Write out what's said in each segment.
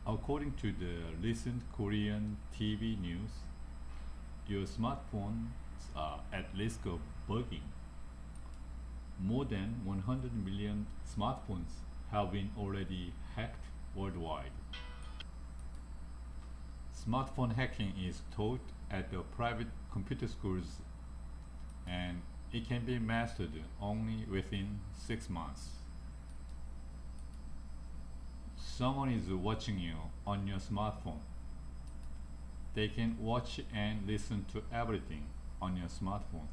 According to the recent Korean TV news, your smartphones are at risk of bugging. More than 100 million smartphones have been already hacked worldwide. Smartphone hacking is taught at the private computer schools and it can be mastered only within 6 months. Someone is watching you on your smartphone. They can watch and listen to everything on your smartphone.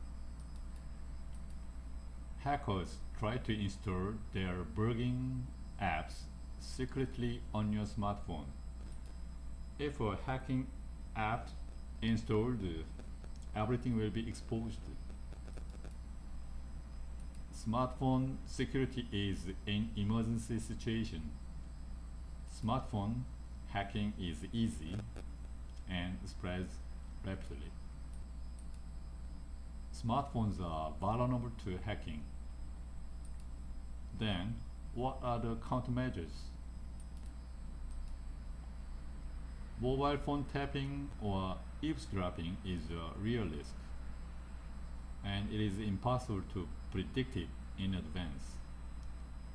Hackers try to install their bugging apps secretly on your smartphone. If a hacking app installed, everything will be exposed. Smartphone security is an emergency situation. Smartphone hacking is easy and spreads rapidly. Smartphones are vulnerable to hacking. Then, what are the countermeasures? Mobile phone tapping or eavesdropping is a real risk, and it is impossible to predict it in advance.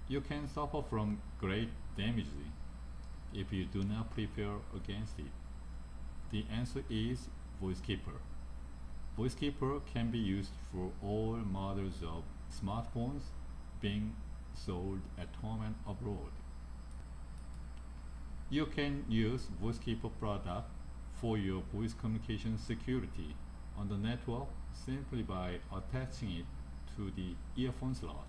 You can suffer from great damage if you do not prepare against it. The answer is VoiceKeeper. VoiceKeeper can be used for all models of smartphones being sold at home and abroad. You can use VoiceKeeper product for your voice communication security on the network simply by attaching it to the earphone slot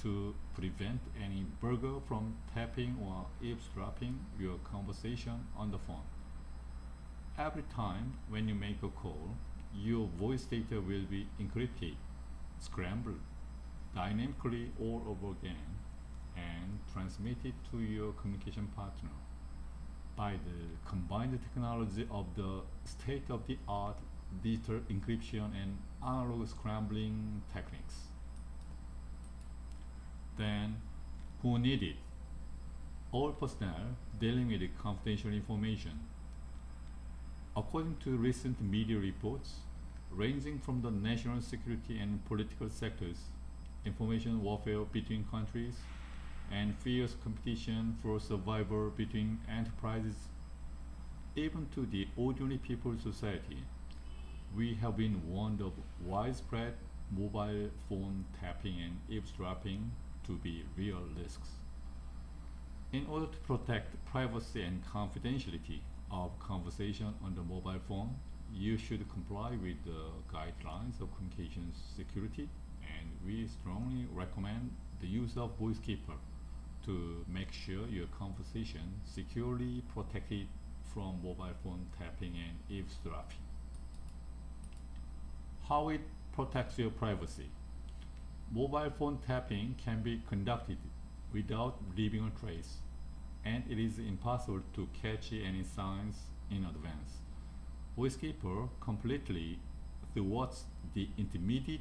to prevent any burglar from tapping or eavesdropping your conversation on the phone. Every time when you make a call, your voice data will be encrypted, scrambled dynamically all over again, and transmitted to your communication partner by the combined technology of the state-of-the-art digital encryption and analog scrambling techniques. Then, who need it? All personnel dealing with confidential information. According to recent media reports, ranging from the national security and political sectors, information warfare between countries, and fierce competition for survival between enterprises, even to the ordinary people's society, we have been warned of widespread mobile phone tapping and eavesdropping to be real risks. In order to protect privacy and confidentiality of conversation on the mobile phone, you should comply with the guidelines of communications security, and we strongly recommend the use of VoiceKeeper to make sure your conversation securely protected from mobile phone tapping and eavesdropping. How it protects your privacy. Mobile phone tapping can be conducted without leaving a trace, and it is impossible to catch any signs in advance. VoiceKeeper completely thwarts the intermediate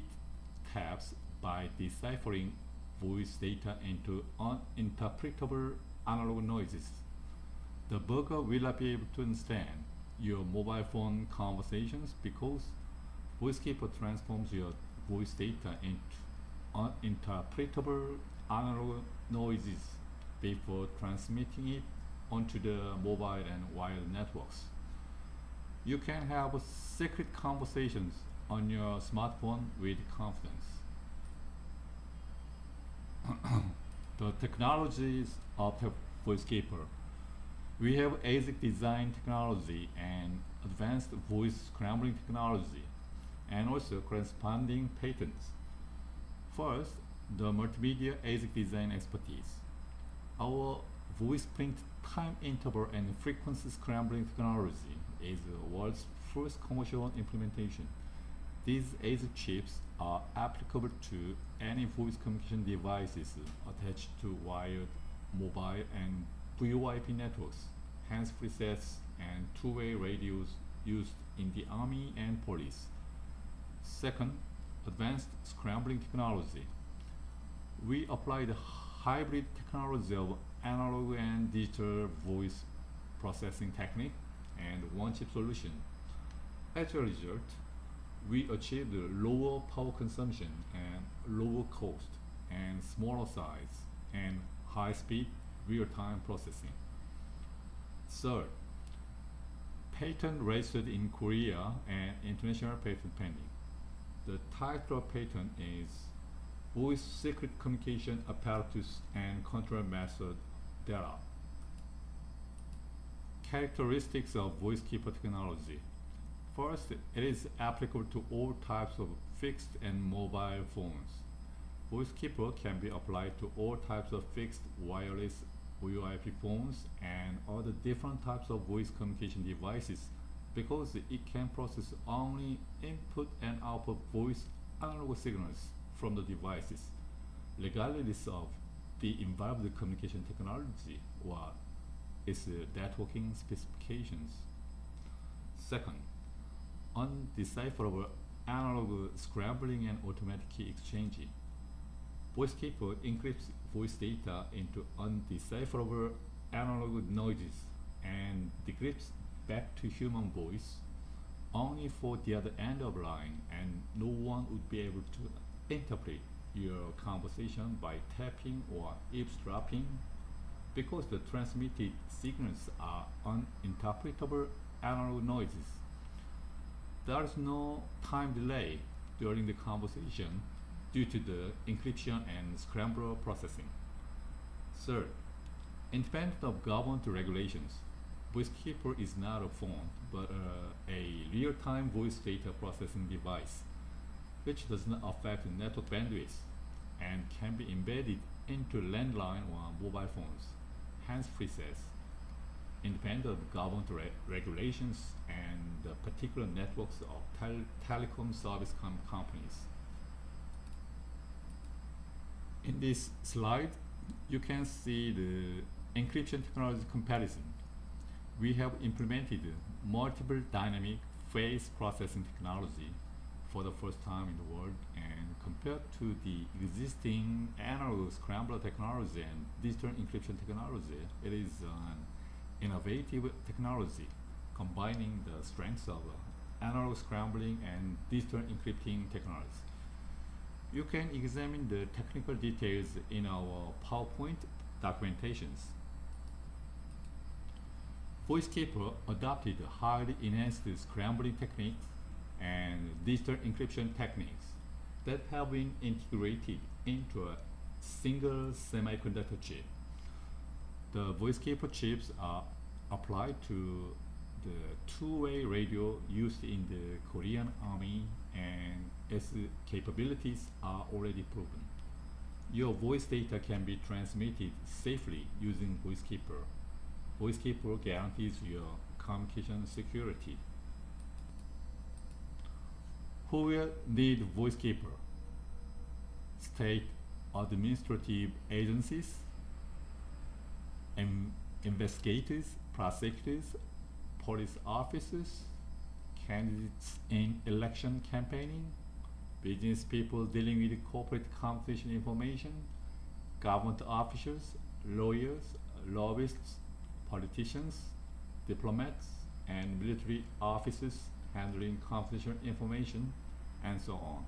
taps by deciphering voice data into uninterpretable analog noises. The burglar will not be able to understand your mobile phone conversations because VoiceKeeper transforms your voice data into uninterpretable analog noises before transmitting it onto the mobile and wired networks. You can have secret conversations on your smartphone with confidence. The technologies of VoiceKeeper. We have ASIC design technology and advanced voice scrambling technology, and also corresponding patents. First, the multimedia ASIC design expertise. Our voice print time interval and frequency scrambling technology is the world's first commercial implementation. These ASIC chips are applicable to any voice communication devices attached to wired, mobile, and VoIP networks, hands-free sets, and two-way radios used in the Army and police. Second, advanced scrambling technology. We apply the hybrid technology of analog and digital voice processing technique and one-chip solution. As a result, we achieved lower power consumption and lower cost and smaller size and high-speed real-time processing. Third, patent registered in Korea and international patent pending. The title of patent is Voice Secret Communication Apparatus and Control Method Data. Characteristics of VoiceKeeper technology. First, it is applicable to all types of fixed and mobile phones. VoiceKeeper can be applied to all types of fixed wireless VoIP phones and other different types of voice communication devices because it can process only input and output voice analog signals from the devices, regardless of the involved communication technology or its networking specifications. Second, undecipherable analog scrambling and automatic key exchanging. VoiceKeeper encrypts voice data into undecipherable analog noises and decrypts back to human voice only for the other end of the line, and no one would be able to interpret your conversation by tapping or eavesdropping because the transmitted signals are uninterpretable analog noises. There is no time delay during the conversation due to the encryption and scramble processing. Third, independent of government regulations, VoiceKeeper is not a phone but a real-time voice data processing device which does not affect network bandwidth and can be embedded into landline or mobile phones, hence free says, independent of government regulations and the particular networks of telecom service companies. In this slide, you can see the encryption technology comparison. We have implemented multiple dynamic phase processing technology for the first time in the world, and compared to the existing analog scrambler technology and digital encryption technology, it is an innovative technology combining the strengths of analog scrambling and digital encrypting technologies. You can examine the technical details in our PowerPoint documentations. VoiceKeeper adopted highly enhanced scrambling techniques and digital encryption techniques that have been integrated into a single semiconductor chip. The VoiceKeeper chips are applied to the two-way radio used in the Korean Army, and its capabilities are already proven. Your voice data can be transmitted safely using VoiceKeeper. VoiceKeeper guarantees your communication security. Who will need VoiceKeeper? State administrative agencies, investigators, prosecutors, police officers, candidates in election campaigning, business people dealing with corporate confidential information, government officials, lawyers, lobbyists, politicians, diplomats, and military officers handling confidential information, and so on.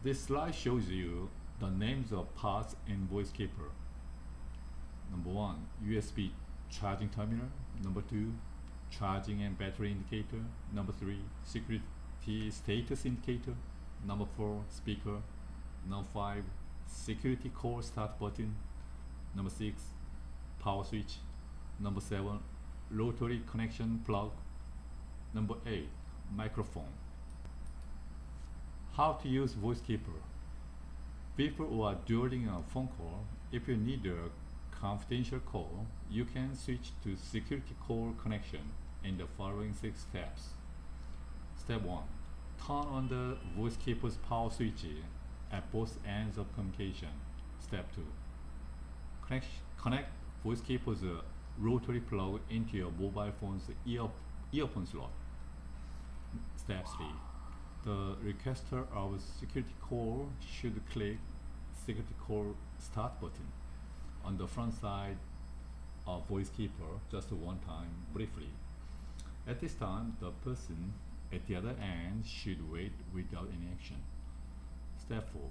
This slide shows you the names of parts in VoiceKeeper. Number 1, USB charging terminal. Number 2, charging and battery indicator. Number 3, security status indicator. Number 4, speaker. Number 5, security call start button. Number 6, power switch. Number 7, rotary connection plug. Number 8, microphone. How to use VoiceKeeper. Before or during a phone call, if you need a confidential call, you can switch to security call connection in the following 6 steps. Step 1. Turn on the VoiceKeeper's power switch at both ends of communication. Step 2. Connect VoiceKeeper's rotary plug into your mobile phone's earphone slot. Step 3. The requester of a security call should click security call start button on the front side of VoiceKeeper just one time briefly. At this time, the person at the other end should wait without any action. Step 4.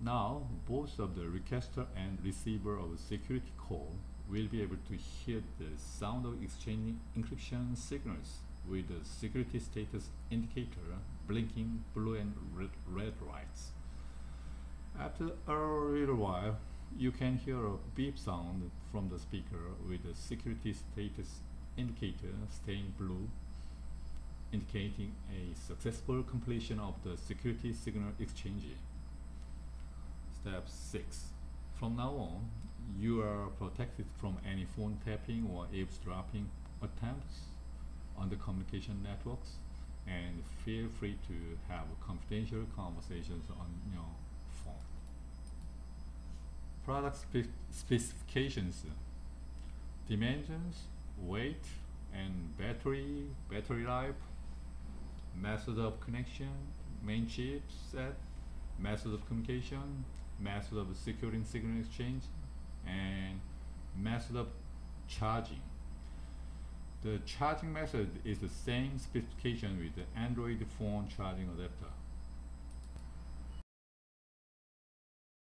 Now, both of the requester and receiver of a security call will be able to hear the sound of exchanging encryption signals with the security status indicator blinking blue and red lights. After a little while, you can hear a beep sound from the speaker with the security status indicator staying blue, indicating a successful completion of the security signal exchange. Step 6. From now on, you are protected from any phone tapping or eavesdropping attempts on the communication networks, and feel free to have confidential conversations on your phone. Product specifications, dimensions, weight, and battery life, method of connection, main chipset, method of communication, method of securing signal exchange, and method of charging. The charging method is the same specification with the Android phone charging adapter.